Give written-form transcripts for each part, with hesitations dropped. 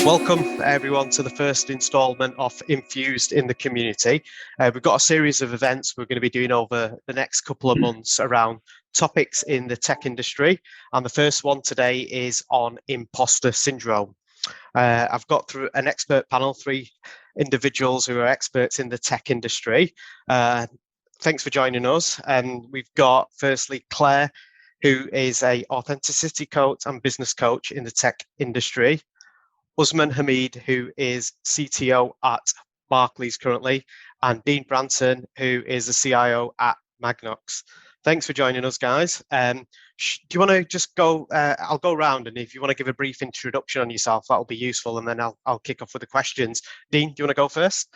Welcome everyone to the first instalment of Infused in the community. We've got a series of events we're going to be doing over the next couple of months around topics in the tech industry. And the first one today is on imposter syndrome. I've got through an expert panel, 3 individuals who are experts in the tech industry. Thanks for joining us. And we've got firstly Claire, who is an authenticity coach and business coach in the tech industry. Usman Hamid, who is CTO at Barclays currently, and Dean Branton, who is the CIO at Magnox. Thanks for joining us, guys. Do you want to just go, I'll go around, and if you want to give a brief introduction on yourself, that'll be useful, and then I'll kick off with the questions. Dean, do you want to go first?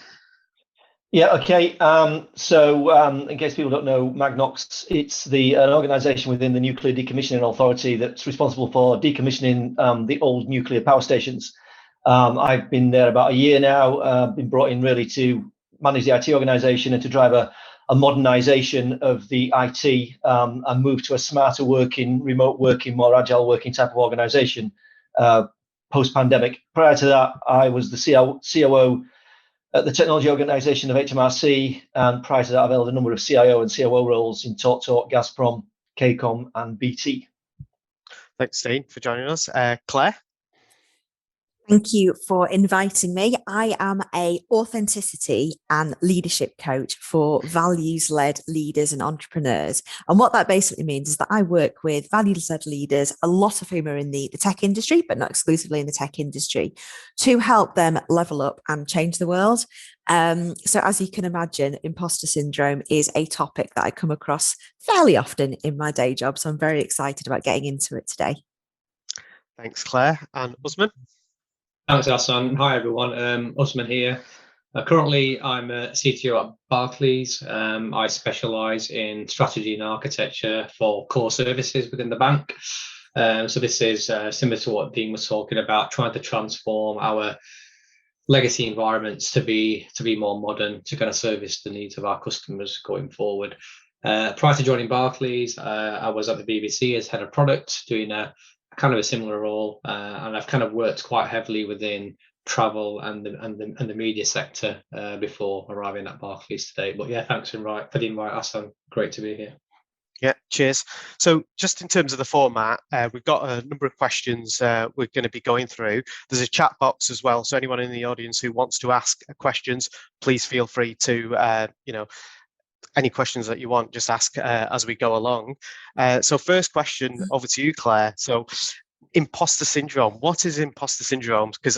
Yeah, okay. In case people don't know, Magnox, it's an organisation within the Nuclear Decommissioning Authority that's responsible for decommissioning the old nuclear power stations. I've been there about a year now, been brought in really to manage the IT organisation and to drive a modernisation of the IT and move to a smarter working, remote working, more agile working type of organisation post-pandemic. Prior to that, I was the COO at the technology organisation of HMRC, and prior to that, I've held a number of CIO and COO roles in TalkTalk, Gazprom, KCOM and BT. Thanks, Dean, for joining us. Claire? Thank you for inviting me. I am an authenticity and leadership coach for values-led leaders and entrepreneurs. And what that basically means is that I work with values-led leaders, a lot of whom are in the tech industry, but not exclusively in the tech industry, to help them level up and change the world. So as you can imagine, imposter syndrome is a topic that I come across fairly often in my day job. So I'm very excited about getting into it today. Thanks, Claire. And Osman? Thanks, Hassan. Hi, everyone. Osman here. Currently, I'm a CTO at Barclays. I specialise in strategy and architecture for core services within the bank. So this is similar to what Dean was talking about, trying to transform our legacy environments to be more modern, to kind of service the needs of our customers going forward. Prior to joining Barclays, I was at the BBC as head of product, doing a kind of a similar role, and I've kind of worked quite heavily within travel and the media sector before arriving at Barclays today. But yeah, thanks for the invite, Hassan. Great to be here. Yeah, cheers. So just in terms of the format, we've got a number of questions we're going to be going through. There's a chat box as well, so anyone in the audience who wants to ask questions, please feel free to, any questions that you want, just ask as we go along. So first question over to you, Claire. So imposter syndrome, what is imposter syndrome? Because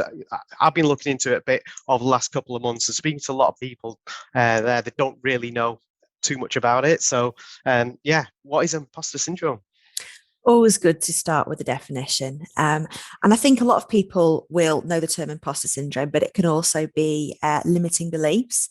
I've been looking into it a bit over the last couple of months and speaking to a lot of people there that don't really know too much about it. So what is imposter syndrome? Always good to start with a definition. And I think a lot of people will know the term imposter syndrome, but it can also be limiting beliefs,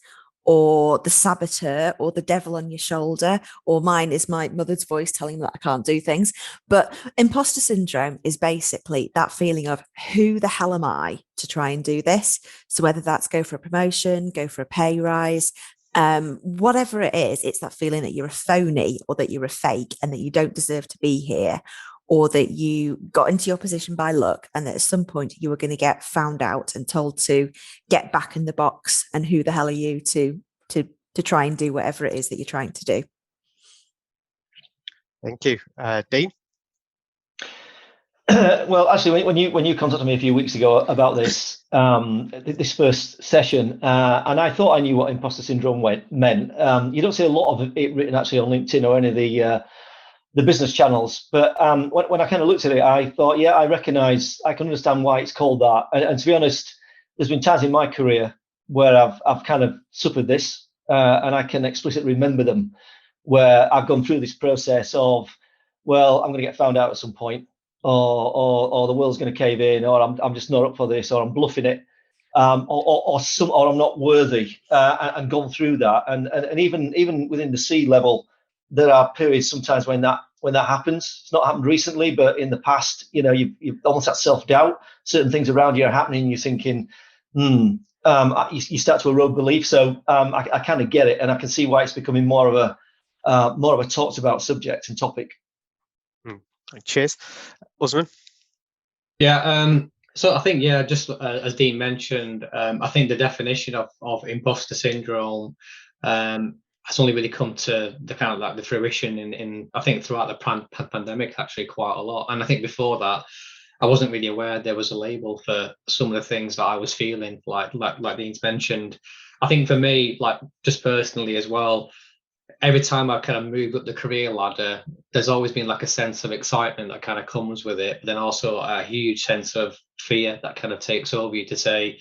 or the saboteur, or the devil on your shoulder, or mine is my mother's voice telling me that I can't do things. But imposter syndrome is basically that feeling of, who the hell am I to try and do this? So whether that's go for a promotion, go for a pay rise, whatever it is, it's that feeling that you're a phony, or that you're a fake, and that you don't deserve to be here, or that you got into your position by luck, and that at some point you were going to get found out and told to get back in the box, and who the hell are you to try and do whatever it is that you're trying to do. Thank you. Dean? Well, actually, when you contacted me a few weeks ago about this this first session, and I thought I knew what imposter syndrome meant. You don't see a lot of it written actually on LinkedIn or any of the business channels, but when I kind of looked at it, I thought, yeah, I can understand why it's called that. And to be honest, there's been times in my career where I've kind of suffered this, and I can explicitly remember them, where I've gone through this process of, well, I'm going to get found out at some point, or the world's going to cave in, or I'm just not up for this, or I'm bluffing it, or I'm not worthy, and gone through that, and even within the C level, there are periods sometimes when that happens. It's not happened recently, but in the past, you've almost had self-doubt. Certain things around you are happening, you're thinking, you start to erode belief. So I kind of get it, and I can see why it's becoming more of more of a talked about subject and topic. Cheers. Usman? Yeah, so I think, yeah, just as Dean mentioned, I think the definition of imposter syndrome has only really come to the kind of like the fruition in I think throughout the pandemic actually quite a lot. And I think before that, I wasn't really aware there was a label for some of the things that I was feeling, like Dean's mentioned. I think for me, like just personally as well, every time I've kind of moved up the career ladder, there's always been like a sense of excitement that kind of comes with it, but then also a huge sense of fear that kind of takes over you to say,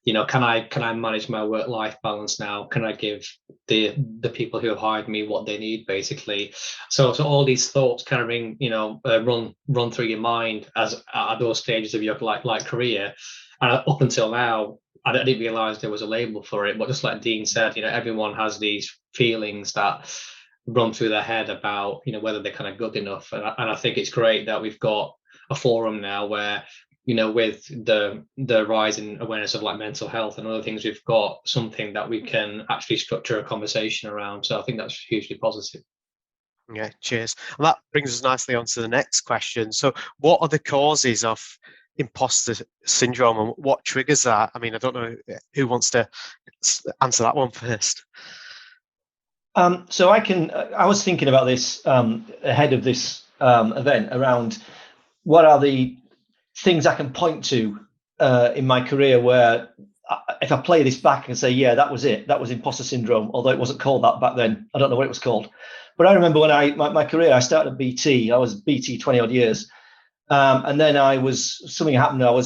you know, can I manage my work-life balance now? Can I give the people who have hired me what they need, basically? So all these thoughts kind of ring, you know, run through your mind as at those stages of your like career. And up until now, I didn't realize there was a label for it, but just like Dean said, you know, everyone has these feelings that run through their head about, you know, whether they're kind of good enough. And I think it's great that we've got a forum now where, you know, with the rise in awareness of like mental health and other things, we've got something that we can actually structure a conversation around. So I think that's hugely positive. Yeah, cheers. And that brings us nicely on to the next question. So what are the causes of imposter syndrome and what triggers that? I mean, I don't know who wants to answer that one first. So I was thinking about this ahead of this event around what are the things I can point to in my career where if I play this back and say, yeah, that was it, that was imposter syndrome, although it wasn't called that back then. I don't know what it was called. But I remember when my career, I started at BT. I was BT 20 odd years. And then something happened. I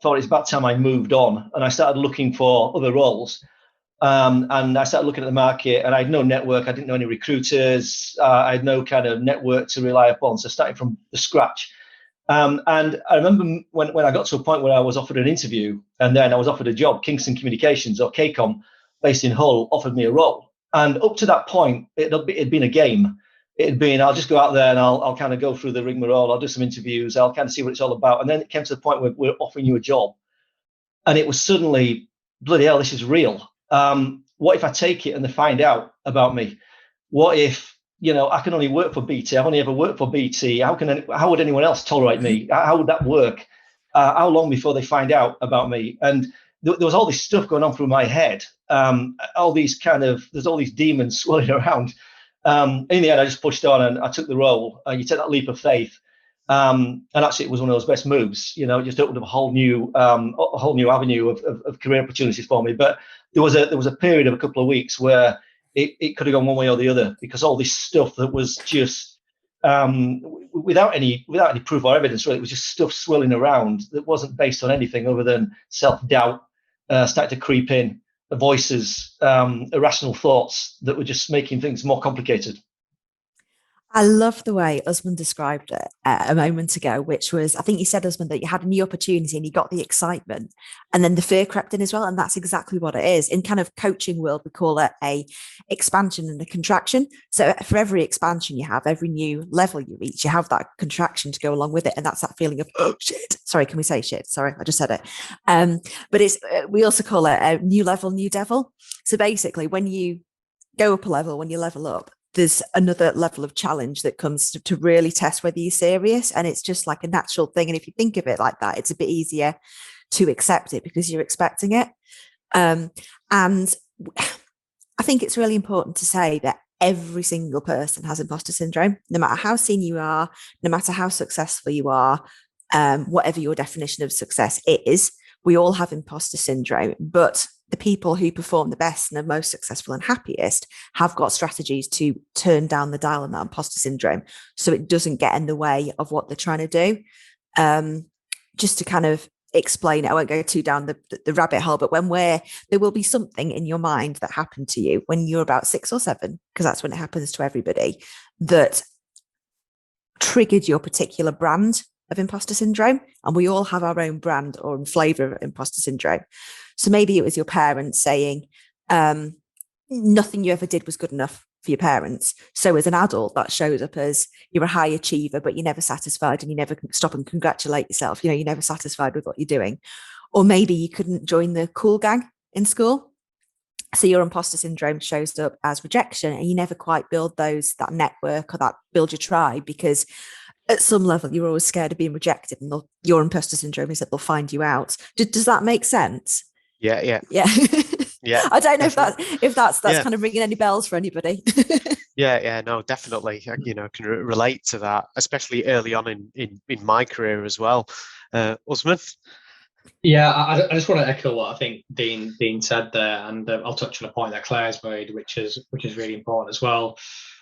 thought it's about time I moved on, and I started looking for other roles. And I started looking at the market, and I had no network. I didn't know any recruiters. I had no kind of network to rely upon. So starting from the scratch. And I remember when I got to a point where I was offered an interview, and then I was offered a job. Kingston Communications, or KCOM, based in Hull, offered me a role. And up to that point, it'd been a game. It'd been, I'll just go out there and I'll kind of go through the rigmarole. I'll do some interviews. I'll kind of see what it's all about. And then it came to the point where we're offering you a job. And it was suddenly, bloody hell, this is real. What if I take it and they find out about me? What if, you know, I can only work for BT. I've only ever worked for BT. How would anyone else tolerate me? How would that work? How long before they find out about me? And there was all this stuff going on through my head. There's all these demons swirling around. In the end, I just pushed on and I took the role. You take that leap of faith. And actually, it was one of those best moves. You know, it just opened up a whole new avenue of career opportunities for me. But there was a period of a couple of weeks where it could have gone one way or the other, because all this stuff that was just without any proof or evidence, really, it was just stuff swirling around that wasn't based on anything other than self-doubt started to creep in, voices, irrational thoughts that were just making things more complicated. I love the way Usman described it a moment ago, which was, I think you said, Usman, that you had a new opportunity and you got the excitement and then the fear crept in as well. And that's exactly what it is. In kind of coaching world, we call it a expansion and a contraction. So for every expansion you have, every new level you reach, you have that contraction to go along with it. And that's that feeling of, oh, shit. Sorry, can we say shit? Sorry, I just said it. But we also call it a new level, new devil. So basically, when you go up a level, when you level up, there's another level of challenge that comes to really test whether you're serious. And it's just like a natural thing. And if you think of it like that, it's a bit easier to accept it because you're expecting it. And I think it's really important to say that every single person has imposter syndrome, no matter how senior you are, no matter how successful you are, whatever your definition of success is, we all have imposter syndrome. But the people who perform the best and are most successful and happiest have got strategies to turn down the dial on that imposter syndrome so it doesn't get in the way of what they're trying to do. Just to kind of explain it, I won't go too down the rabbit hole, but there will be something in your mind that happened to you when you're about 6 or 7, because that's when it happens to everybody, that triggered your particular brand of imposter syndrome. And we all have our own brand or flavor of imposter syndrome. So maybe it was your parents saying, nothing you ever did was good enough for your parents. So as an adult, that shows up as you're a high achiever, but you're never satisfied and you never stop and congratulate yourself. You know, you're never satisfied with what you're doing. Or maybe you couldn't join the cool gang in school. So your imposter syndrome shows up as rejection, and you never quite build that network or build your tribe, because at some level you're always scared of being rejected, and your imposter syndrome is that they'll find you out. Does that make sense? Yeah. Yeah. I don't know if that's Yeah. kind of ringing any bells for anybody. Yeah, no, definitely. Can relate to that, especially early on in my career as well. Usman? Yeah, I just want to echo what I think Dean said there, and I'll touch on a point that Claire's made, which is really important as well.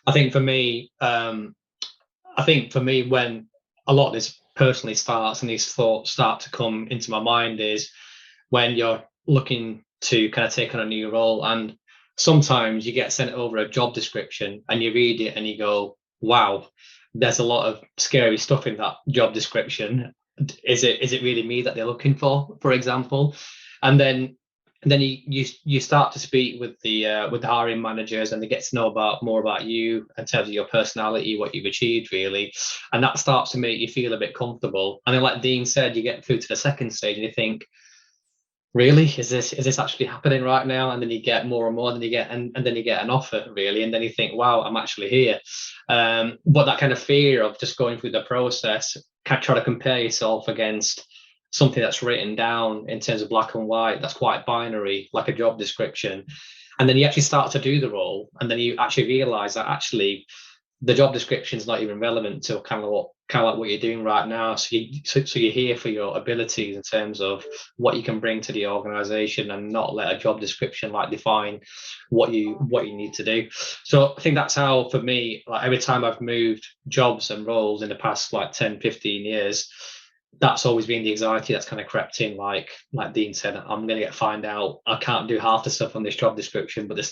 I think for me, when a lot of this personally starts and these thoughts start to come into my mind is when you're looking to kind of take on a new role, and sometimes you get sent over a job description and you read it and you go, wow, there's a lot of scary stuff in that job description. Is it really me that they're looking for example? And then you start to speak with the hiring managers, and they get to know more about you in terms of your personality, what you've achieved really, and that starts to make you feel a bit comfortable. And then, like Dean said, you get through to the second stage and you think, really, is this actually happening right now? And then you get more and more, and then you get an offer really, and then you think, wow, I'm actually here. But that kind of fear of just going through the process, try to compare yourself against something that's written down in terms of black and white, that's quite binary, like a job description, and then you actually start to do the role, and then you actually realize that actually the job description is not even relevant to kind of like what you're doing right now. So you're here for your abilities in terms of what you can bring to the organization, and not let a job description like define what you need to do. So I think that's how, for me, like every time I've moved jobs and roles in the past like 10, 15 years, that's always been the anxiety that's kind of crept in. Like Dean said, I'm going to find out I can't do half the stuff on this job description, but it's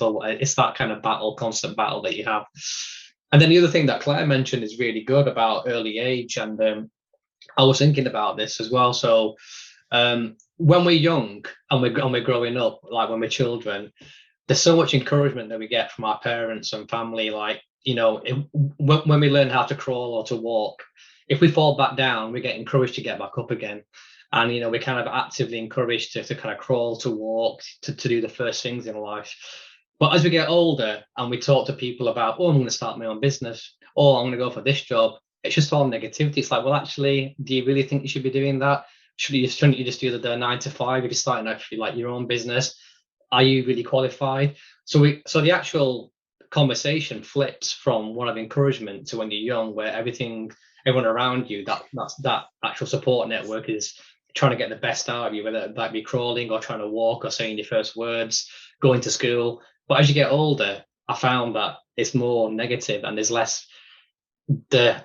that kind of constant battle that you have. And then the other thing that Claire mentioned is really good about early age, and I was thinking about this as well. So when we're young and we're growing up, like when we're children, there's so much encouragement that we get from our parents and family. Like, when we learn how to crawl or to walk, if we fall back down, we get encouraged to get back up again. And, we're kind of actively encouraged to kind of crawl, to walk, to do the first things in life. But as we get older and we talk to people about, I'm going to start my own business, or I'm going to go for this job, it's just all negativity. It's like, well, actually, do you really think you should be doing that? Shouldn't you just do the 9 to 5 if you're starting actually like your own business? Are you really qualified? So the actual conversation flips from one of encouragement to when you're young, where everyone around you, that actual support network is trying to get the best out of you, whether that be crawling or trying to walk or saying your first words, going to school. But as you get older, I found that it's more negative, and there's less. The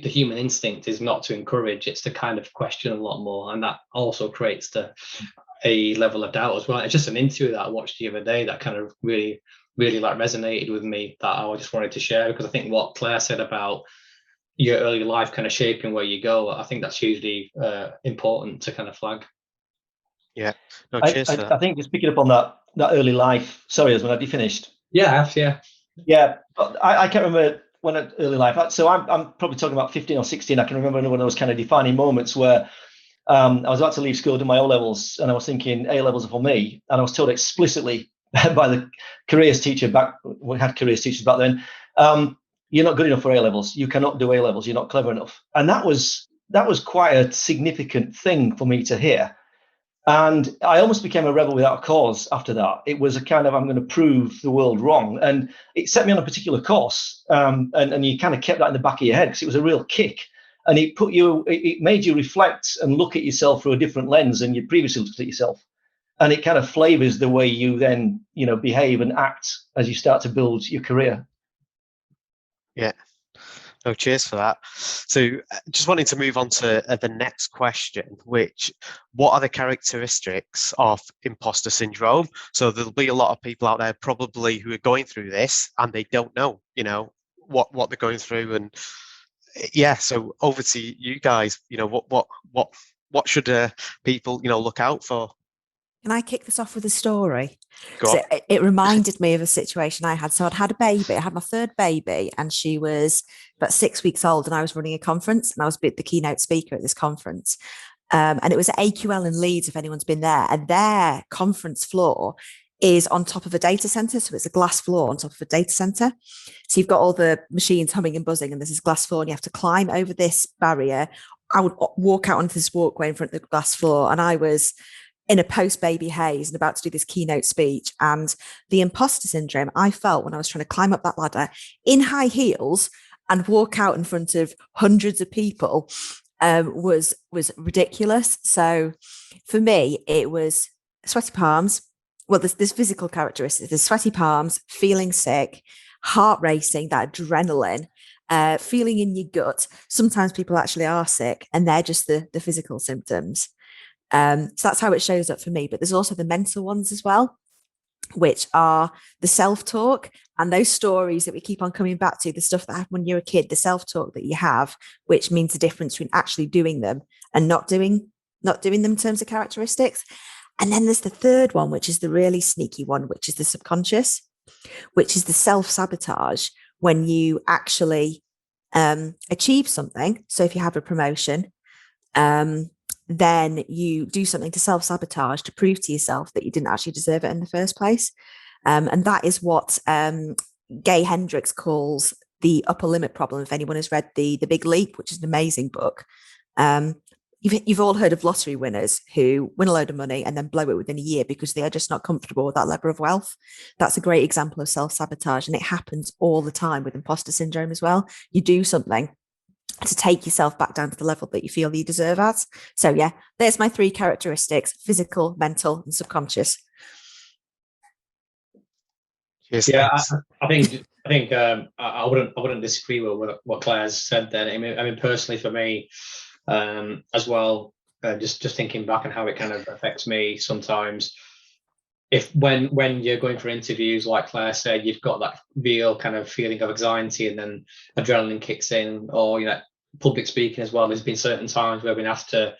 human instinct is not to encourage; it's to kind of question a lot more, and that also creates a level of doubt as well. It's just an interview that I watched the other day that kind of really, really like resonated with me, that I just wanted to share, because I think what Claire said about your early life kind of shaping where you go, I think that's hugely important to kind of flag. Yeah, no, cheers. I think just picking up on that early life. Sorry, Osman, have you finished? Yeah. I can't remember when early life. So I'm probably talking about 15 or 16. I can remember one of those kind of defining moments where I was about to leave school, do my O-levels, and I was thinking A-levels are for me. And I was told explicitly by the careers teacher we had careers teachers back then, you're not good enough for A-levels. You cannot do A-levels. You're not clever enough. And that was quite a significant thing for me to hear. And I almost became a rebel without a cause after that. It was a kind of, I'm going to prove the world wrong. And it set me on a particular course. And you kind of kept that in the back of your head, because it was a real kick. And it made you reflect and look at yourself through a different lens than you previously looked at yourself. And it kind of flavors the way you then, behave and act as you start to build your career. Yeah. No, cheers for that. So just wanting to move on to the next question, what are the characteristics of imposter syndrome? So there'll be a lot of people out there probably who are going through this and they don't know, what they're going through. And yeah, so over to you guys, what should people, look out for? Can I kick this off with a story? Go on. It reminded me of a situation I had. So I'd had a baby. I had my third baby, and she was about 6 weeks old, and I was running a conference, and I was the keynote speaker at this conference. And it was at AQL in Leeds, if anyone's been there. And their conference floor is on top of a data center. So it's a glass floor on top of a data center. So you've got all the machines humming and buzzing, and there's this glass floor, and you have to climb over this barrier. I would walk out onto this walkway in front of the glass floor, and I was in a post-baby haze and about to do this keynote speech. And the imposter syndrome I felt when I was trying to climb up that ladder in high heels and walk out in front of hundreds of people was ridiculous. So for me, it was sweaty palms. Well, there's physical characteristics. There's sweaty palms, feeling sick, heart racing, that adrenaline, feeling in your gut. Sometimes people actually are sick, and they're just the physical symptoms. So that's how it shows up for me. But there's also the mental ones as well, which are the self-talk and those stories that we keep on coming back to, the stuff that happened when you're a kid, the self-talk that you have, which means the difference between actually doing them and not doing them in terms of characteristics. And then there's the third one, which is the really sneaky one, which is the subconscious, which is the self-sabotage when you actually achieve something. So if you have a promotion, then you do something to self-sabotage to prove to yourself that you didn't actually deserve it in the first place. And that is what Gay Hendricks calls the upper limit problem. If anyone has read The Big Leap, which is an amazing book, you've all heard of lottery winners who win a load of money and then blow it within a year because they are just not comfortable with that level of wealth. That's a great example of self-sabotage, and it happens all the time with imposter syndrome as well. You do something to take yourself back down to the level that you feel you deserve at. So yeah, there's my 3 characteristics: physical, mental, and subconscious. Cheers, yeah, I think I wouldn't disagree with what Claire's said then. I mean personally for me, as well, just thinking back on how it kind of affects me sometimes. If when you're going for interviews, like Claire said, you've got that real kind of feeling of anxiety, and then adrenaline kicks in, or public speaking as well. There's been certain times where we've been asked to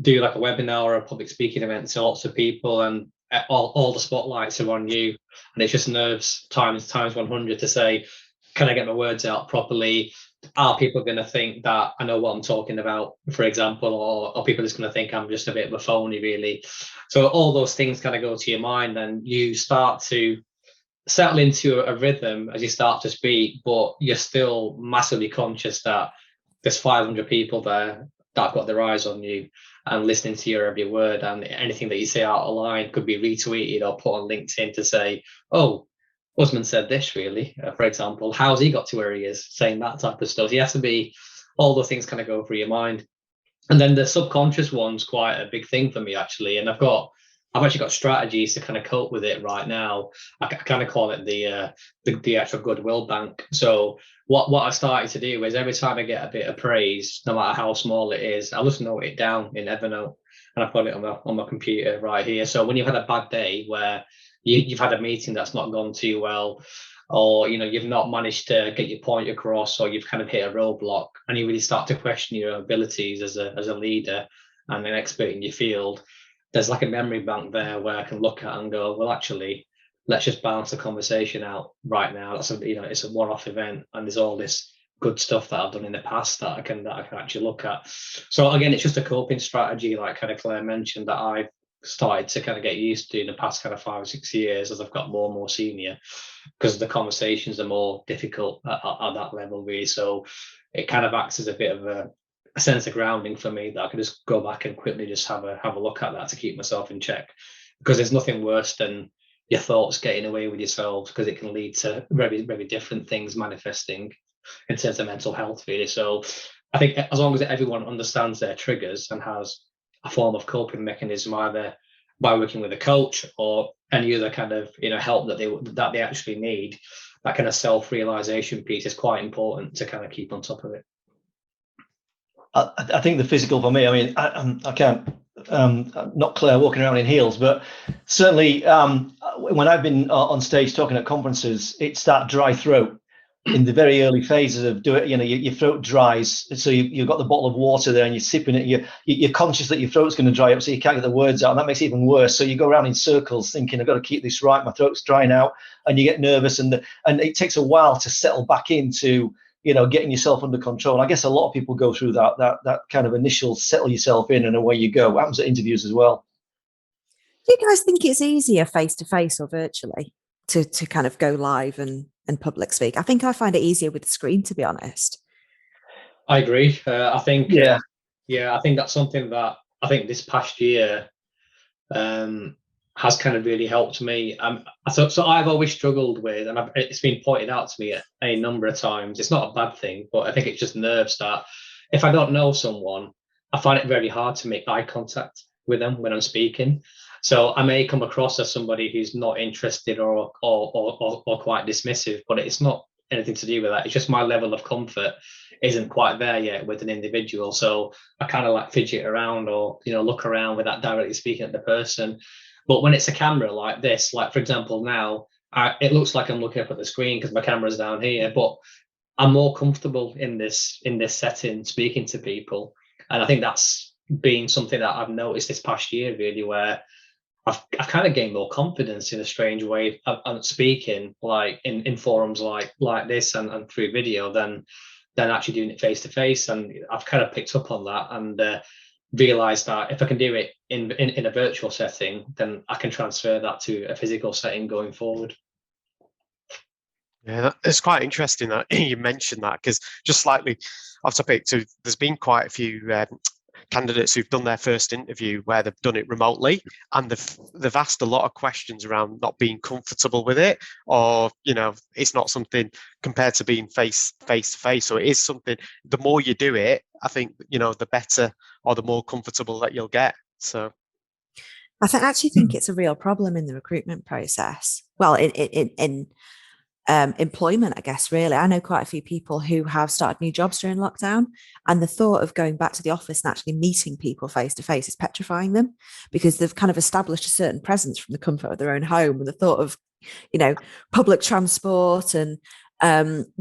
do like a webinar or a public speaking event to lots of people, and all the spotlights are on you, and it's just nerves times 100 to say, can I get my words out properly? Are people going to think that I know what I'm talking about, for example, or are people just going to think I'm just a bit of a phony, really? So all those things kind of go to your mind, and you start to settle into a rhythm as you start to speak, but you're still massively conscious that there's 500 people there that have got their eyes on you and listening to your every word, and anything that you say out of line could be retweeted or put on LinkedIn to say, oh, Usman said this, really, for example, how's he got to where he is, saying that type of stuff. You have to be, all those things kind of go through your mind. And then the subconscious one's quite a big thing for me, actually. And I've actually got strategies to kind of cope with it right now. I kind of call it the actual goodwill bank. So what I started to do is every time I get a bit of praise, no matter how small it is, I'll just note it down in Evernote, and I put it on my computer right here. So when you've had a bad day where you've had a meeting that's not gone too well, or you've not managed to get your point across, or you've kind of hit a roadblock, and you really start to question your abilities as a leader and an expert in your field, there's like a memory bank there where I can look at and go, well, actually, let's just balance the conversation out right now. That's it's a one-off event, and there's all this good stuff that I've done in the past that I can actually look at. So again, it's just a coping strategy, like kind of Claire mentioned, that I've started to kind of get used to in the past kind of 5 or 6 years as I've got more and more senior, because the conversations are more difficult at that level, really. So it kind of acts as a bit of a sense of grounding for me, that I can just go back and quickly just have a look at that to keep myself in check, because there's nothing worse than your thoughts getting away with yourselves, because it can lead to very, very different things manifesting in terms of mental health, really. So I think as long as everyone understands their triggers and has a form of coping mechanism, either by working with a coach or any other kind of help that they actually need, that kind of self-realization piece is quite important to kind of keep on top of it. I think the physical for me, I mean, I can't, not Claire walking around in heels, but certainly when I've been on stage talking at conferences, it's that dry throat in the very early phases of your throat dries. So you've got the bottle of water there and you're sipping it. You're conscious that your throat's going to dry up, so you can't get the words out, and that makes it even worse. So you go around in circles thinking, I've got to keep this right, my throat's drying out, and you get nervous, and it takes a while to settle back into getting yourself under control. I guess a lot of people go through that kind of initial settle yourself in, and away you go. What happens at interviews as well? Do you guys think it's easier face to face or virtually to kind of go live and public speak? I think I find it easier with the screen, to be honest. I agree. I think, Yeah. I think that's something that I think this past year has kind of really helped me. So I've always struggled with, and it's been pointed out to me a number of times. It's not a bad thing, but I think it's just nerves that if I don't know someone, I find it very hard to make eye contact with them when I'm speaking. So I may come across as somebody who's not interested or quite dismissive, but it's not anything to do with that. It's just my level of comfort isn't quite there yet with an individual. So I kind of like fidget around or, look around without directly speaking at the person. But when it's a camera like this, like for example, now it looks like I'm looking up at the screen because my camera's down here, but I'm more comfortable in this setting speaking to people. And I think that's been something that I've noticed this past year, really, where I've kind of gained more confidence in a strange way of speaking, like in forums like this and through video than actually doing it face to face. And I've kind of picked up on that and realized that if I can do it in a virtual setting, then I can transfer that to a physical setting going forward. Yeah, it's quite interesting that you mentioned that, because just slightly off topic, so there's been quite a few candidates who've done their first interview where they've done it remotely, and they've asked a lot of questions around not being comfortable with it, or it's not something compared to being face to face. So it is something. The more you do it, I think the better or the more comfortable that you'll get. So I actually think it's a real problem in the recruitment process. Well, in employment, I guess, really. I know quite a few people who have started new jobs during lockdown, and the thought of going back to the office and actually meeting people face to face is petrifying them, because they've kind of established a certain presence from the comfort of their own home. And the thought of, public transport and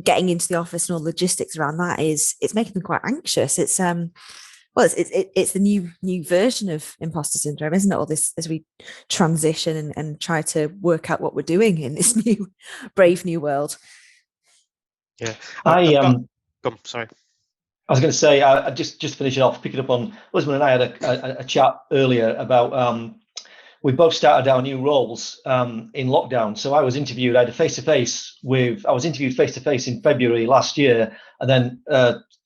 getting into the office and all logistics around that it's making them quite anxious. It's it's the new version of imposter syndrome, isn't it? All this as we transition and try to work out what we're doing in this new brave new world. Yeah, sorry. I was going to say, just finishing off, picking up on Usman and I had a chat earlier about we both started our new roles in lockdown. So I was interviewed. I had I was interviewed face to face in February last year, and then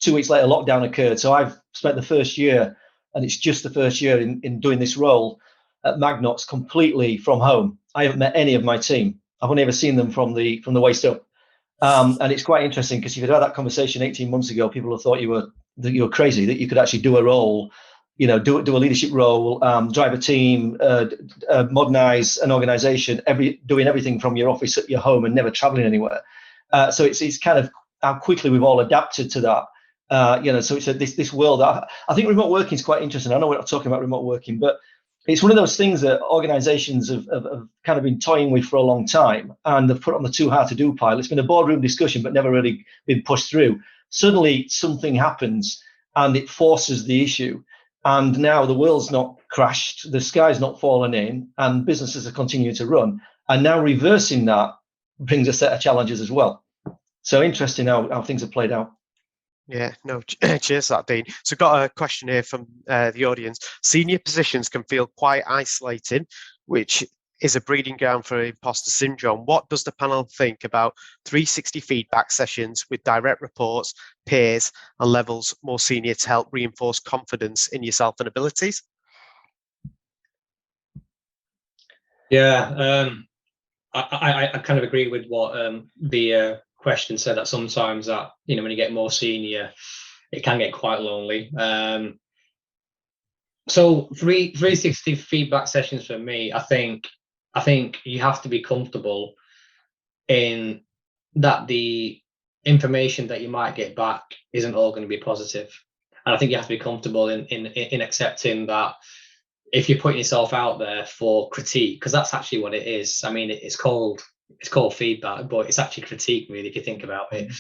2 weeks later, lockdown occurred. So I've spent the first year, and it's just the first year in doing this role at Magnox completely from home. I haven't met any of my team. I've only ever seen them from the waist up. And it's quite interesting, because if you'd had that conversation 18 months ago, people have thought you were crazy, that you could actually do a role, do a leadership role, drive a team, modernize an organization, doing everything from your office at your home and never traveling anywhere. So it's kind of how quickly we've all adapted to that. So it's this world. I think remote working is quite interesting. I know we're not talking about remote working, but it's one of those things that organizations have kind of been toying with for a long time, and they've put on the too hard to do pile. It's been a boardroom discussion, but never really been pushed through. Suddenly something happens and it forces the issue. And now the world's not crashed, the sky's not fallen in, and businesses are continuing to run. And now reversing that brings a set of challenges as well. So interesting how things have played out. Yeah, no, cheers for that, Dean. So got a question here from the audience. Senior positions can feel quite isolating, which is a breeding ground for imposter syndrome. What does the panel think about 360 feedback sessions with direct reports, peers, and levels more senior to help reinforce confidence in yourself and abilities? Yeah, I kind of agree with what the question said, that sometimes that when you get more senior, it can get quite lonely. So 360 feedback sessions for me, I think you have to be comfortable in that the information that you might get back isn't all going to be positive, and I think you have to be comfortable in accepting that if you're putting yourself out there for critique, because that's actually what it is. I mean, it's called feedback, but it's actually critique, really, if you think about it.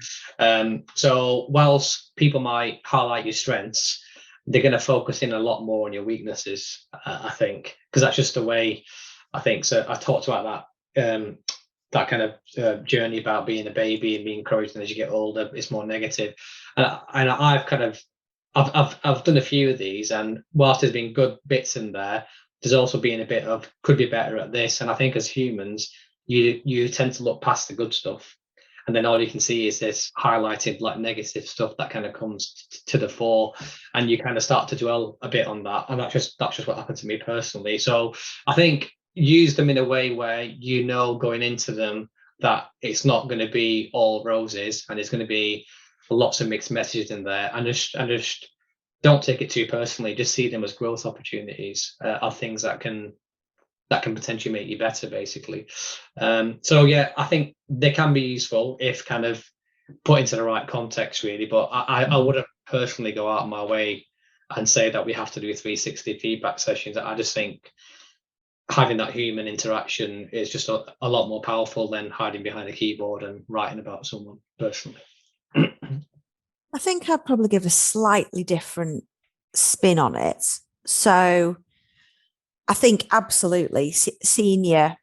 So whilst people might highlight your strengths, they're going to focus in a lot more on your weaknesses, I think, because that's just the way I think. So I talked about that kind of journey about being a baby and being encouraged, and as you get older, it's more negative. And I've done a few of these, and whilst there's been good bits in there, there's also being a bit of could be better at this. And I think as humans, you tend to look past the good stuff, and then all you can see is this highlighted like negative stuff that kind of comes to the fore, and you kind of start to dwell a bit on that. And that's just what happened to me personally. So I think use them in a way where you know going into them that it's not going to be all roses, and it's going to be lots of mixed messages in there, and just don't take it too personally. Just see them as growth opportunities, are things that can potentially make you better, basically. So yeah, I think they can be useful if kind of put into the right context, really. But I wouldn't personally go out of my way and say that we have to do 360 feedback sessions. I just think having that human interaction is just a lot more powerful than hiding behind a keyboard and writing about someone, personally. I think I'd probably give a slightly different spin on it. So I think absolutely senior,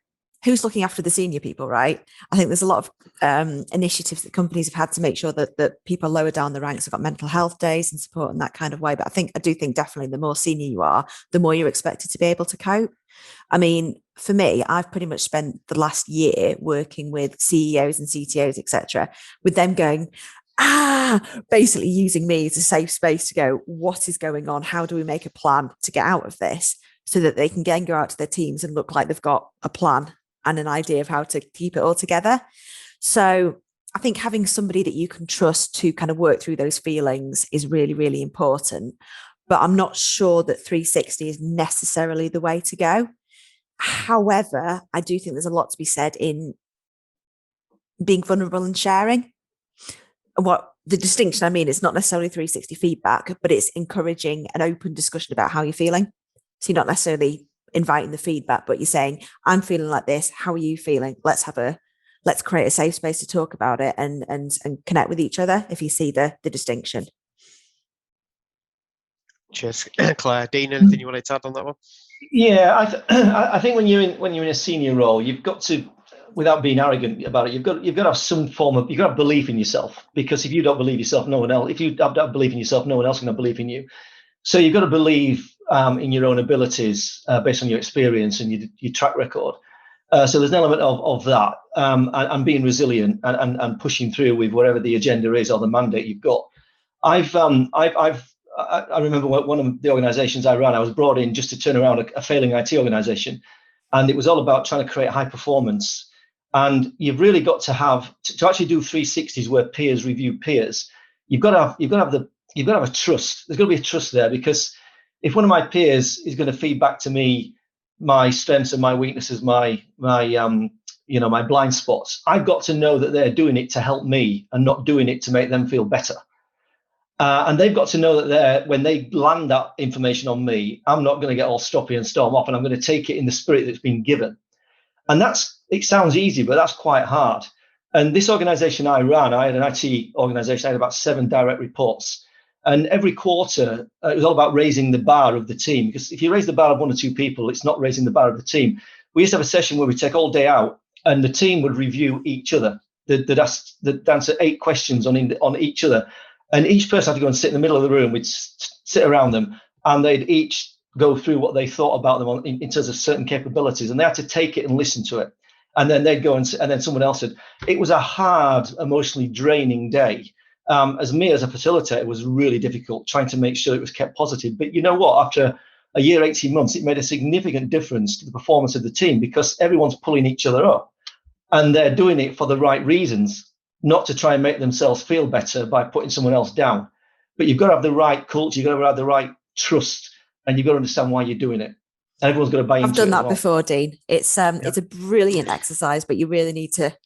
who's looking after the senior people, right? I think there's a lot of initiatives that companies have had to make sure that people lower down the ranks have got mental health days and support in that kind of way. But I do think definitely the more senior you are, the more you're expected to be able to cope. I mean, for me, I've pretty much spent the last year working with CEOs and CTOs, etc., with them going, basically using me as a safe space to go, what is going on? How do we make a plan to get out of this so that they can then go out to their teams and look like they've got a plan and an idea of how to keep it all together? So I think having somebody that you can trust to kind of work through those feelings is really, really important. But I'm not sure that 360 is necessarily the way to go. However, I do think there's a lot to be said in being vulnerable and sharing. What the distinction I mean, it's not necessarily 360 feedback, but it's encouraging an open discussion about how you're feeling. So you're not necessarily inviting the feedback, but you're saying, I'm feeling like this. How are you feeling? Let's create a safe space to talk about it and connect with each other, if you see the distinction. Cheers, Claire. Dean, anything you wanted to add on that one? Yeah, I think when you're in a senior role, you've got to, without being arrogant about it, you've got to have some form of, you've got to have belief in yourself, because if you don't believe yourself, no one else. If you don't believe in yourself, no one else is going to believe in you. So you've got to believe in your own abilities based on your experience and your track record. So there's an element of that, and being resilient and pushing through with whatever the agenda is or the mandate you've got. I remember one of the organizations I ran, I was brought in just to turn around a failing IT organization. And it was all about trying to create high performance. And you've really got to have to actually do 360s where peers review peers. You've got to have a trust. There's got to be a trust there, because if one of my peers is going to feed back to me my strengths and my weaknesses, my blind spots, I've got to know that they're doing it to help me and not doing it to make them feel better. And they've got to know that when they land that information on me, I'm not going to get all stroppy and storm off, and I'm going to take it in the spirit that's been given. And it sounds easy, but that's quite hard. And this organization I ran, I had an IT organization, I had about 7 direct reports. And every quarter, it was all about raising the bar of the team, because if you raise the bar of 1 or 2 people, it's not raising the bar of the team. We used to have a session where we take all day out, and the team would review each other. They'd answer 8 questions on each other. And each person had to go and sit in the middle of the room. We'd sit around them, and they'd each go through what they thought about them in terms of certain capabilities. And they had to take it and listen to it. And then they'd go and then someone else said, it was a hard, emotionally draining day. As me as a facilitator, it was really difficult trying to make sure it was kept positive. But you know what? After a year, 18 months, it made a significant difference to the performance of the team, because everyone's pulling each other up, and they're doing it for the right reasons, not to try and make themselves feel better by putting someone else down. But you've got to have the right culture, you've got to have the right trust, and you've got to understand why you're doing it. And everyone's got to buy into it. I've done that before, Dean. It's a brilliant exercise, but you really need to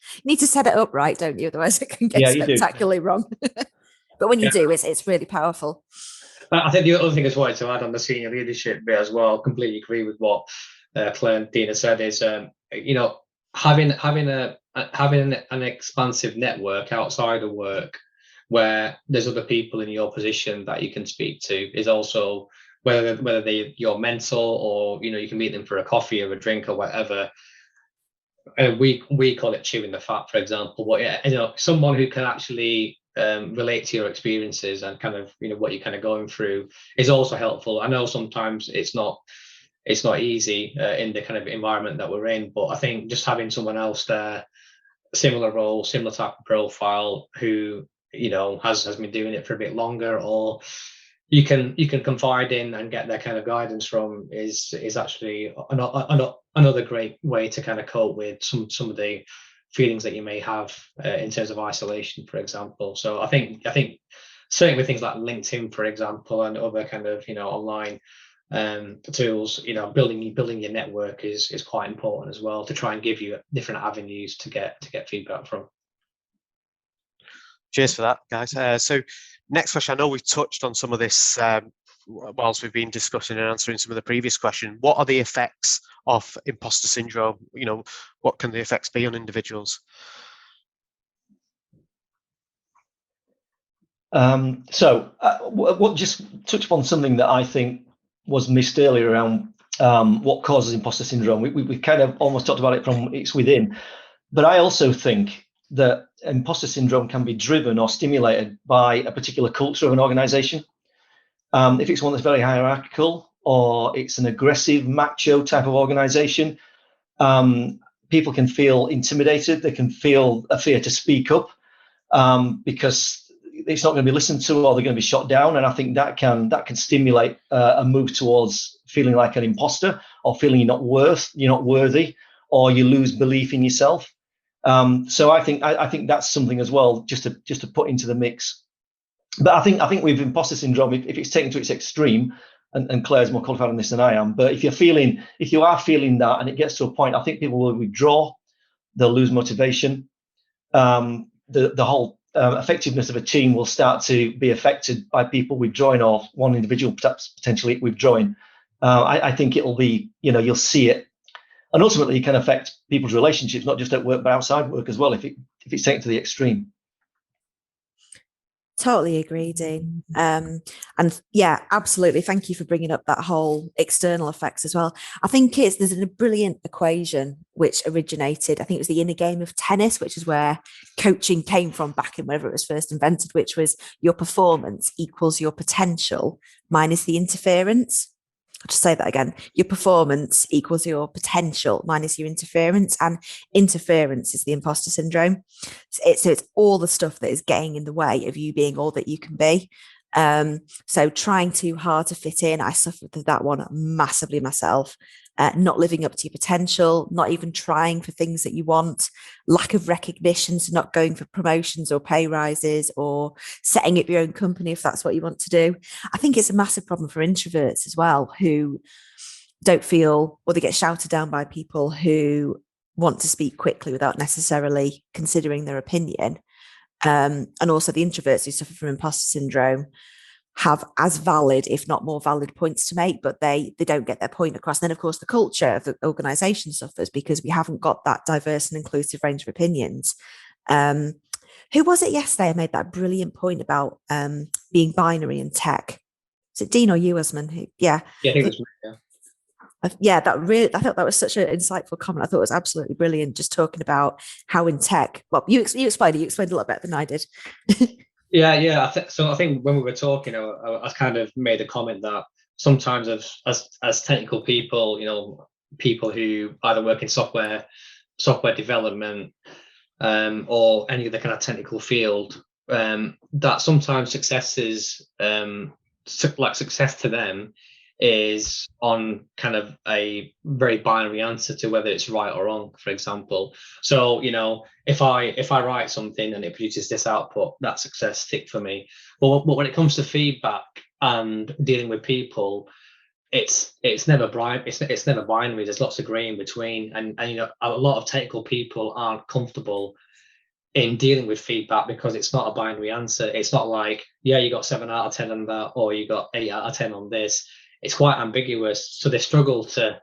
set it up right, don't you? Otherwise it can get spectacularly wrong. But when you do, it's really powerful. I think the other thing I wanted to add on the senior leadership bit as well, completely agree with what Claire and Dina said, is having an expansive network outside of work where there's other people in your position that you can speak to is also, whether they're your mentor or you can meet them for a coffee or a drink or whatever. We call it chewing the fat, for example. But someone who can actually relate to your experiences and kind of what you're kind of going through is also helpful. I know sometimes it's not it's not easy in the kind of environment that we're in. But I think just having someone else there, similar role, similar type of profile, who has been doing it for a bit longer, or you can confide in and get their kind of guidance from, is actually another great way to kind of cope with some of the feelings that you may have in terms of isolation, for example. So I think certainly with things like LinkedIn, for example, and other kind of online tools, building your network is quite important as well, to try and give you different avenues to get feedback from. Cheers for that, guys. So next question, I know we've touched on some of this whilst we've been discussing and answering some of the previous questions. What are the effects of imposter syndrome? What can the effects be on individuals? What just touch upon something that I think was missed earlier around what causes imposter syndrome. We kind of almost talked about it from it's within, but I also think that imposter syndrome can be driven or stimulated by a particular culture of an organization. If it's one that's very hierarchical, or it's an aggressive, macho type of organization, people can feel intimidated. They can feel a fear to speak up because it's not going to be listened to, or they're going to be shot down. And I think that can stimulate a move towards feeling like an imposter, or feeling you're not worthy, or you lose belief in yourself. So I think that's something as well, just to put into the mix. But I think with imposter syndrome, if it's taken to its extreme, and Claire's more qualified on this than I am, but if you are feeling that, and it gets to a point, I think people will withdraw, they'll lose motivation. The whole effectiveness of a team will start to be affected by people withdrawing, or one individual perhaps potentially withdrawing. I think it'll be, you'll see it. And ultimately, it can affect people's relationships, not just at work, but outside work as well, if it's taken to the extreme. Totally agree, Dean. And yeah, absolutely. Thank you for bringing up that whole external effects as well. I think there's a brilliant equation which originated, I think it was the inner game of tennis, which is where coaching came from back in whenever it was first invented, which was your performance equals your potential minus the interference. I'll just say that again. Your performance equals your potential minus your interference, and interference is the imposter syndrome. So it's all the stuff that is getting in the way of you being all that you can be. So trying too hard to fit in, I suffered with that one massively myself. Not living up to your potential, not even trying for things that you want, lack of recognition, so not going for promotions or pay rises, or setting up your own company if that's what you want to do. I think it's a massive problem for introverts as well, who don't feel, or they get shouted down by people who want to speak quickly without necessarily considering their opinion. And also the introverts who suffer from imposter syndrome have as valid, if not more valid, points to make, but they don't get their point across. And then, of course, the culture of the organisation suffers because we haven't got that diverse and inclusive range of opinions. Who was it yesterday? I made that brilliant point about being binary in tech. Is it Dean or you, Usman? Yeah, I think it was me, yeah. Yeah, I thought that was such an insightful comment. I thought it was absolutely brilliant, just talking about how in tech. Well, you explained it. You explained a lot better than I did. Yeah. I think when we were talking, I kind of made a comment that sometimes as technical people, people who either work in software development, or any other kind of technical field, that sometimes success to them is on kind of a very binary answer to whether it's right or wrong, for example. So, if I write something and it produces this output, that's success, tick for me. But when it comes to feedback and dealing with people, it's never binary. There's lots of gray in between, and a lot of technical people aren't comfortable in dealing with feedback because it's not a binary answer. It's not like, yeah, you got 7 out of 10 on that, or you got 8 out of 10 on this. It's quite ambiguous. So they struggle to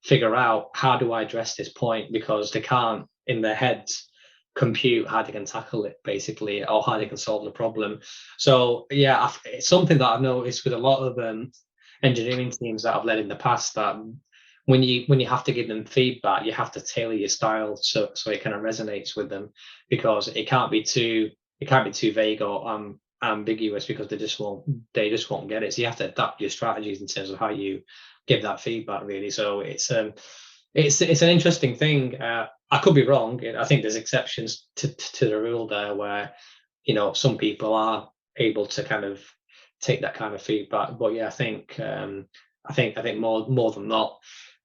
figure out, how do I address this point? Because they can't, in their heads, compute how they can tackle it, basically, or how they can solve the problem. So yeah, it's something that I've noticed with a lot of engineering teams that I've led in the past, that when you have to give them feedback, you have to tailor your style so it kind of resonates with them, because it can't be too vague or ambiguous because they just won't get it. So you have to adapt your strategies in terms of how you give that feedback, really. So it's an interesting thing. I could be wrong. I think there's exceptions to the rule there, where some people are able to kind of take that kind of feedback. But yeah, I think more than not,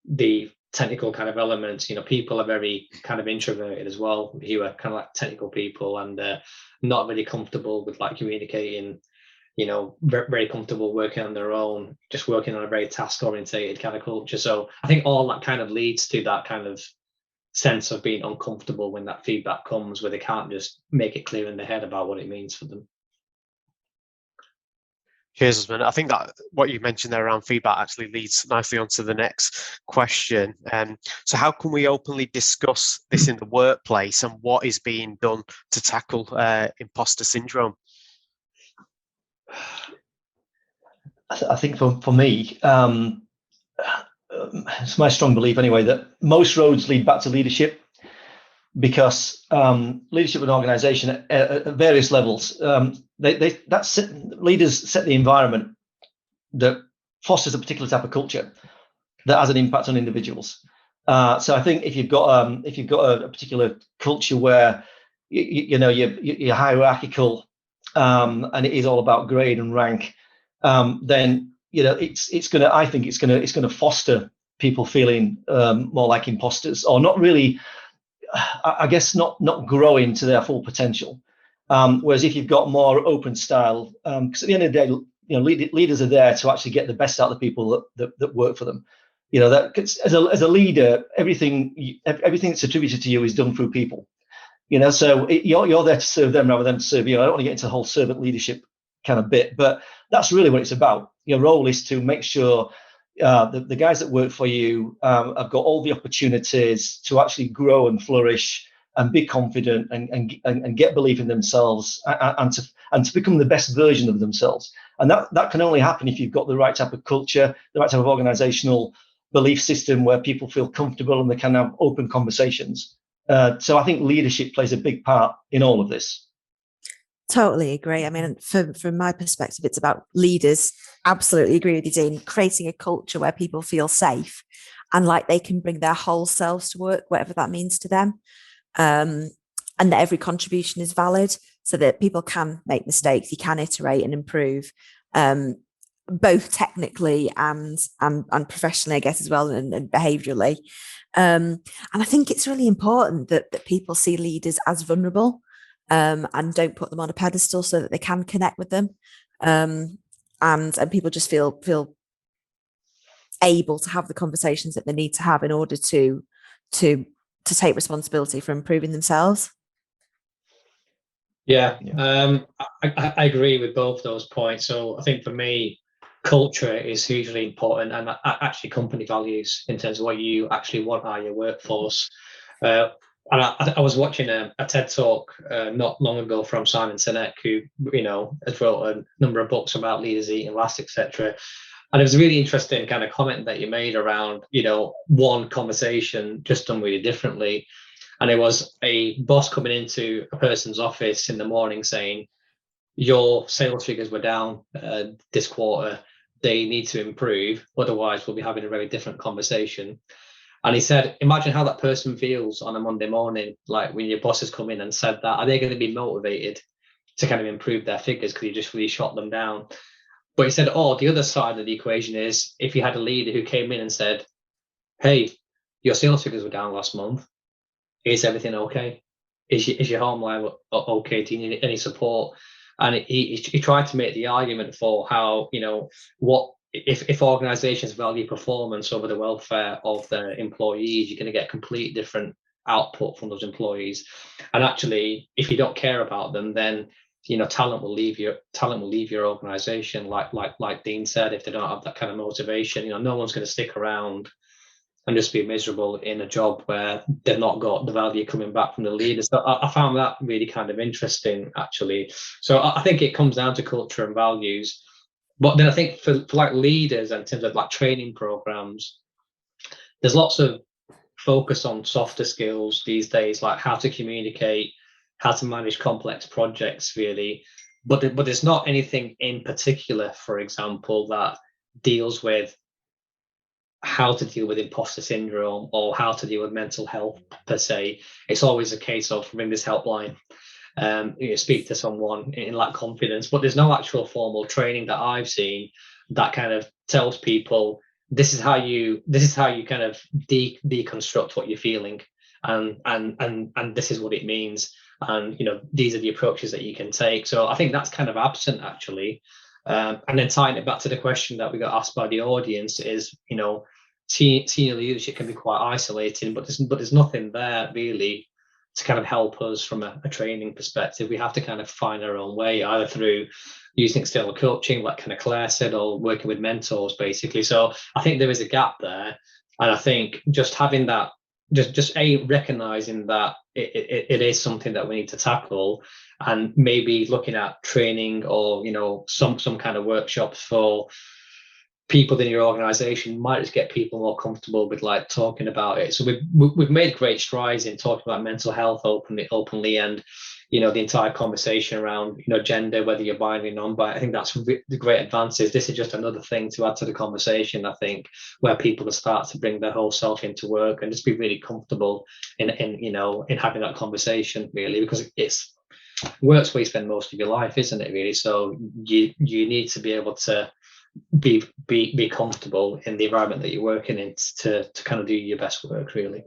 the technical kind of elements, people are very kind of introverted as well, who are kind of like technical people, and not really comfortable with like communicating, very comfortable working on their own, just working on a very task orientated kind of culture. So I think all that kind of leads to that kind of sense of being uncomfortable when that feedback comes, where they can't just make it clear in their head about what it means for them. Cheers, Osman. I think that what you mentioned there around feedback actually leads nicely onto the next question. So how can we openly discuss this in the workplace, and what is being done to tackle imposter syndrome? I think for me, it's my strong belief anyway, that most roads lead back to leadership, because leadership of an organization at various levels, leaders set the environment that fosters a particular type of culture that has an impact on individuals. So I think if you've got a particular culture where you're hierarchical, and it is all about grade and rank, then it's going to foster people feeling more like imposters, or not really. I guess not growing to their full potential. Whereas if you've got more open style, because at the end of the day, leaders are there to actually get the best out of the people that work for them. That as a leader, everything that's attributed to you is done through people. So you're there to serve them rather than to serve you. I don't want to get into the whole servant leadership kind of bit, but that's really what it's about. Your role is to make sure the guys that work for you have got all the opportunities to actually grow and flourish and be confident and get belief in themselves, and to become the best version of themselves. And that can only happen if you've got the right type of culture, the right type of organizational belief system where people feel comfortable and they can have open conversations. So I think leadership plays a big part in all of this. Totally agree. I mean, from my perspective, it's about leaders. Absolutely agree with you, Dean. Creating a culture where people feel safe and like they can bring their whole selves to work, whatever that means to them, and that every contribution is valid, so that people can make mistakes, you can iterate and improve, both technically and professionally, I guess, as well, and behaviourally. And I think it's really important that people see leaders as vulnerable. And don't put them on a pedestal, so that they can connect with them, and people just feel able to have the conversations that they need to have in order to take responsibility for improving themselves. Yeah. I agree with both those points. So I think for me, culture is hugely important, and actually company values in terms of what you actually want out of your workforce. And I was watching a TED talk not long ago from Simon Sinek, who has wrote a number of books about leaders eating last, etc. And it was a really interesting kind of comment that you made around one conversation just done really differently. And it was a boss coming into a person's office in the morning saying, "Your sales figures were down this quarter. They need to improve. Otherwise, we'll be having a very different conversation." And he said, imagine how that person feels on a Monday morning, like when your boss has come in and said that. Are they going to be motivated to kind of improve their figures because you just really shot them down? But he said, the other side of the equation is if you had a leader who came in and said, "Hey, your sales figures were down last month. Is everything okay? Is your home life okay? Do you need any support?" And he tried to make the argument for how, if organizations value performance over the welfare of their employees, you're going to get completely different output from those employees. And actually, if you don't care about them, then talent will leave your organization. Like Dean said, if they don't have that kind of motivation, no one's going to stick around and just be miserable in a job where they've not got the value coming back from the leaders. So I found that really kind of interesting, actually. So I think it comes down to culture and values. But then I think for like leaders, in terms of like training programs, there's lots of focus on softer skills these days, like how to communicate, how to manage complex projects, really. but there's not anything in particular, for example, that deals with how to deal with imposter syndrome or how to deal with mental health per se. It's always a case of ring this helpline, speak to someone in that confidence, but there's no actual formal training that I've seen that kind of tells people this is how you kind of deconstruct what you're feeling, and this is what it means, and these are the approaches that you can take. So I think that's kind of absent actually. And then tying it back to the question that we got asked by the audience is, senior leadership can be quite isolating, but there's nothing there really to kind of help us from a training perspective. We have to kind of find our own way, either through using external coaching, like kind of Claire said, or working with mentors, basically. So I think there is a gap there, and I think just having that, just recognizing that it is something that we need to tackle, and maybe looking at training or some kind of workshops for people in your organization might just get people more comfortable with like talking about it. So we've made great strides in talking about mental health openly, and the entire conversation around gender, whether you're binary, non-binary. I think that's the great advances. This is just another thing to add to the conversation, I think, where people will start to bring their whole self into work and just be really comfortable in having that conversation, really, because it's work's where you spend most of your life, isn't it, really? So you need to be able to be comfortable in the environment that you're working in to kind of do your best work, really.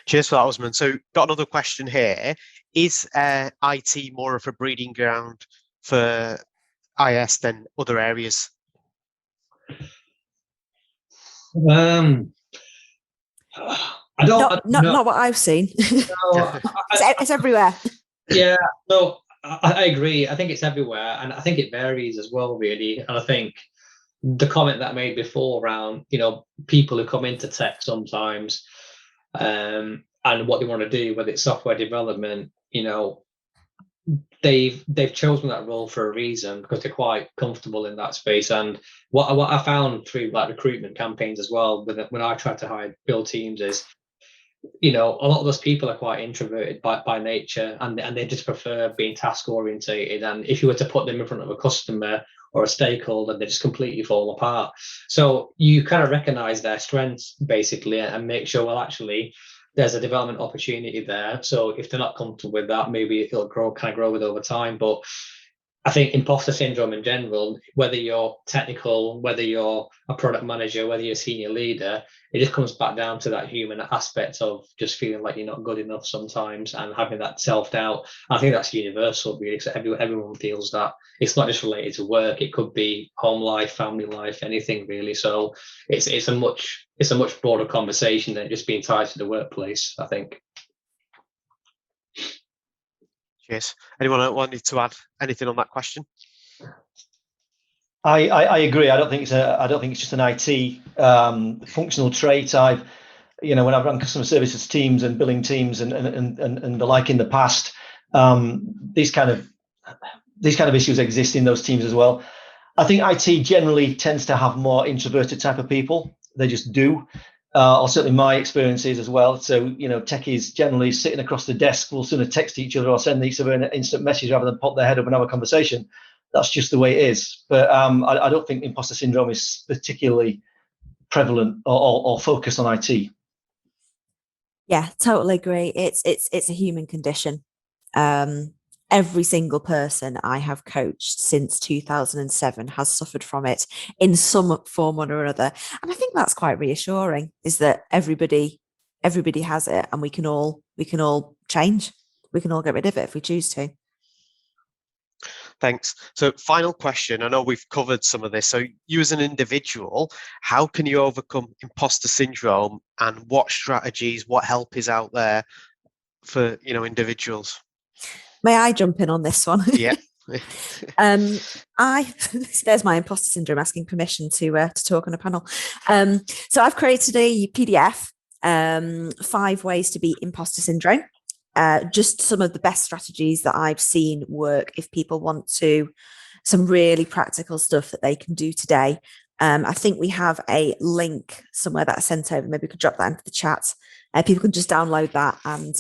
Cheers for that, Osman. So got another question here. Is IT more of a breeding ground for IS than other areas? Um, I don't not what I've seen. No, it's everywhere. Yeah, no, I agree. I think it's everywhere, and I think it varies as well, really. And I think the comment that I made before around, people who come into tech sometimes, and what they want to do, whether it's software development, they've chosen that role for a reason, because they're quite comfortable in that space. And what I found through like recruitment campaigns as well, when I try to build teams, is a lot of those people are quite introverted by nature, and they just prefer being task orientated. And if you were to put them in front of a customer or a stakeholder, they just completely fall apart. So you kind of recognize their strengths basically, and make sure, well, actually there's a development opportunity there. So if they're not comfortable with that, maybe it'll grow with over time. But I think imposter syndrome in general, whether you're technical, whether you're a product manager, whether you're a senior leader, it just comes back down to that human aspect of just feeling like you're not good enough sometimes, and having that self-doubt. I think that's universal, really. So everyone feels that. It's not just related to work. It could be home life, family life, anything really. So it's a much broader conversation than just being tied to the workplace, I think. Cheers. Anyone wanted to add anything on that question? I agree. I don't think it's just an IT functional trait. When I've run customer services teams and billing teams and the like in the past, these kind of issues exist in those teams as well. I think IT generally tends to have more introverted type of people. They just do. Or certainly my experiences as well. So, techies generally sitting across the desk will sooner text each other or send each other an instant message rather than pop their head up and have a conversation. That's just the way it is. But I don't think imposter syndrome is particularly prevalent or focused on IT. Yeah, totally agree. It's a human condition. Every single person I have coached since 2007 has suffered from it in some form or another. And I think that's quite reassuring, is that everybody has it, and we can all change. We can all get rid of it if we choose to. Thanks. So final question. I know we've covered some of this. So you as an individual, how can you overcome imposter syndrome, and what strategies, what help is out there for, individuals? May I jump in on this one? Yeah. There's my imposter syndrome asking permission to talk on a panel. So I've created a PDF, 5 ways to beat imposter syndrome. Just some of the best strategies that I've seen work if people want some really practical stuff that they can do today. I think we have a link somewhere that I sent over. Maybe we could drop that into the chat. People can just download that, and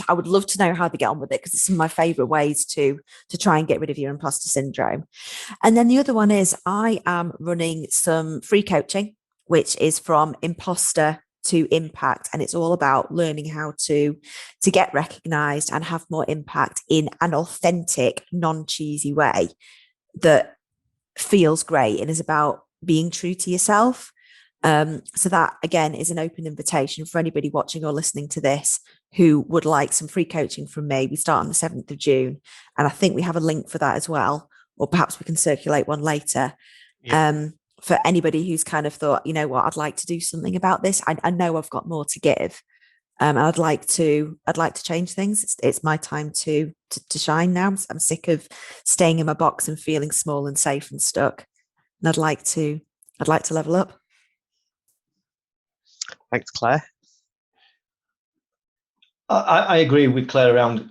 I would love to know how they get on with it, because it's some of my favourite ways to try and get rid of your imposter syndrome. And then the other one is I am running some free coaching, which is from imposter to impact, and it's all about learning how to get recognised and have more impact in an authentic, non-cheesy way that feels great and is about being true to yourself. So that, again, is an open invitation for anybody watching or listening to this who would like some free coaching from me. We start on the 7th of June, and I think we have a link for that as well, or perhaps we can circulate one later. Yeah. For anybody who's kind of thought, you know what, I'd like to do something about this. I know I've got more to give. I'd like to change things. It's my time to shine now. I'm sick of staying in my box and feeling small and safe and stuck. And I'd like to level up. Thanks, Claire. I agree with Claire around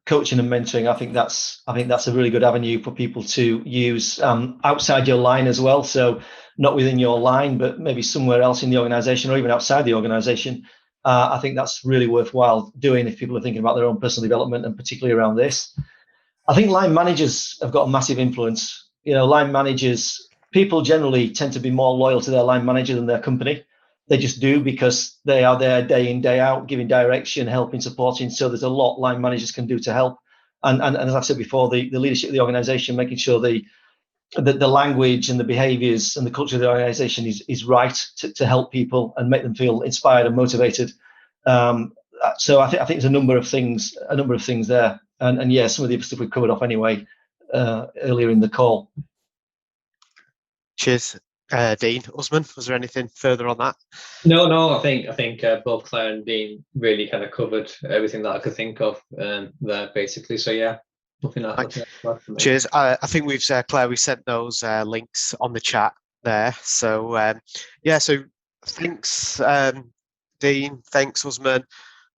coaching and mentoring. I think that's a really good avenue for people to use outside your line as well. So not within your line, but maybe somewhere else in the organization or even outside the organization. I think that's really worthwhile doing if people are thinking about their own personal development, and particularly around this. I think line managers have got a massive influence. Line managers, people generally tend to be more loyal to their line manager than their company. They just do, because they are there day in, day out, giving direction, helping, supporting. So there's a lot line managers can do to help. And as I've said before, the leadership of the organization, making sure the language and the behaviors and the culture of the organization is right to help people and make them feel inspired and motivated. So I think there's a number of things there. And yeah, some of the stuff we've covered off anyway earlier in the call. Cheers. Dean, Usman, was there anything further on that? No. I think both Claire and Dean really kind of covered everything that I could think of there, basically. So yeah, nothing else. Cheers. I think we've Claire, we sent those links on the chat there. So so thanks, Dean. Thanks, Osman.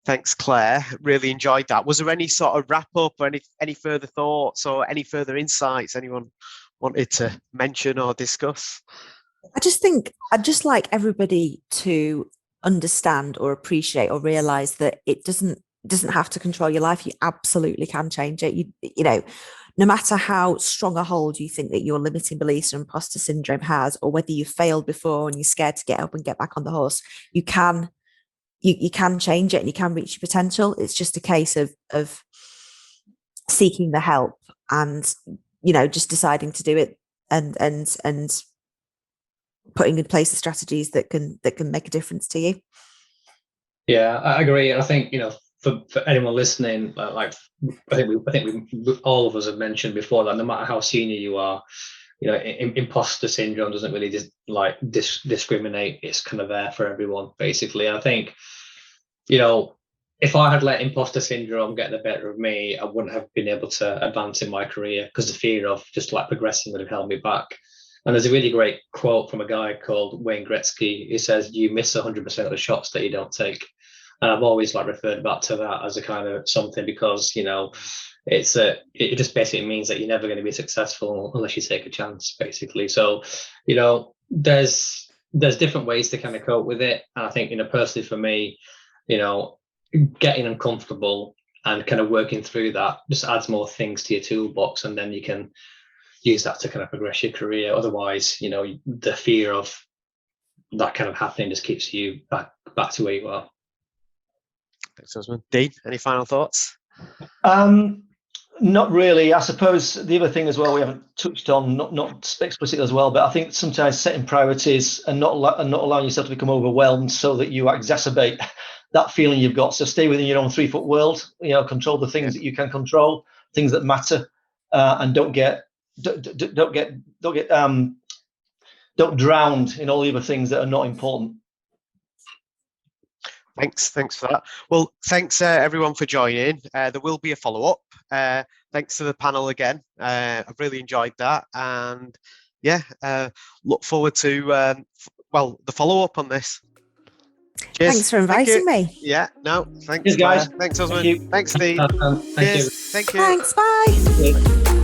Thanks, Claire. Really enjoyed that. Was there any sort of wrap up or any further thoughts or any further insights anyone wanted to mention or discuss? I just think I'd just like everybody to understand or appreciate or realize that it doesn't have to control your life. You absolutely can change it. You know, no matter how strong a hold you think that your limiting beliefs or imposter syndrome has, or whether you've failed before and you're scared to get up and get back on the horse, you can change it and you can reach your potential. It's just a case of seeking the help and, just deciding to do it and putting in place the strategies that can make a difference to you. Yeah, I agree. And I think, for anyone listening, I think we all of us have mentioned before that no matter how senior you are, imposter syndrome doesn't really discriminate. It's kind of there for everyone, basically. And I think, if I had let imposter syndrome get the better of me, I wouldn't have been able to advance in my career, because the fear of just progressing would have held me back. And there's a really great quote from a guy called Wayne Gretzky. He says, "You miss 100% of the shots that you don't take." And I've always referred back to that as a kind of something, because it just basically means that you're never going to be successful unless you take a chance, basically. So there's different ways to kind of cope with it. And I think personally for me, getting uncomfortable and kind of working through that just adds more things to your toolbox, and then you can use that to kind of progress your career. Otherwise, the fear of that kind of happening just keeps you back to where you are. Thanks, Osman. Dean, any final thoughts? Not really. I suppose the other thing as well we haven't touched on, not explicit as well, but I think sometimes setting priorities and not allowing yourself to become overwhelmed so that you exacerbate that feeling you've got. So stay within your own 3-foot world. Control the things that you can control, things that matter, and don't drown in all the other things that are not important. Thanks for that. Well, thanks everyone for joining. There will be a follow-up. Thanks to the panel again. I've really enjoyed that, and look forward to the follow-up on this. Cheers. Thanks for inviting me. Yeah, no, thanks. Cheers, guys. Thanks, Osman. Thanks, Steve. Thank you. Thank you. Thanks, bye.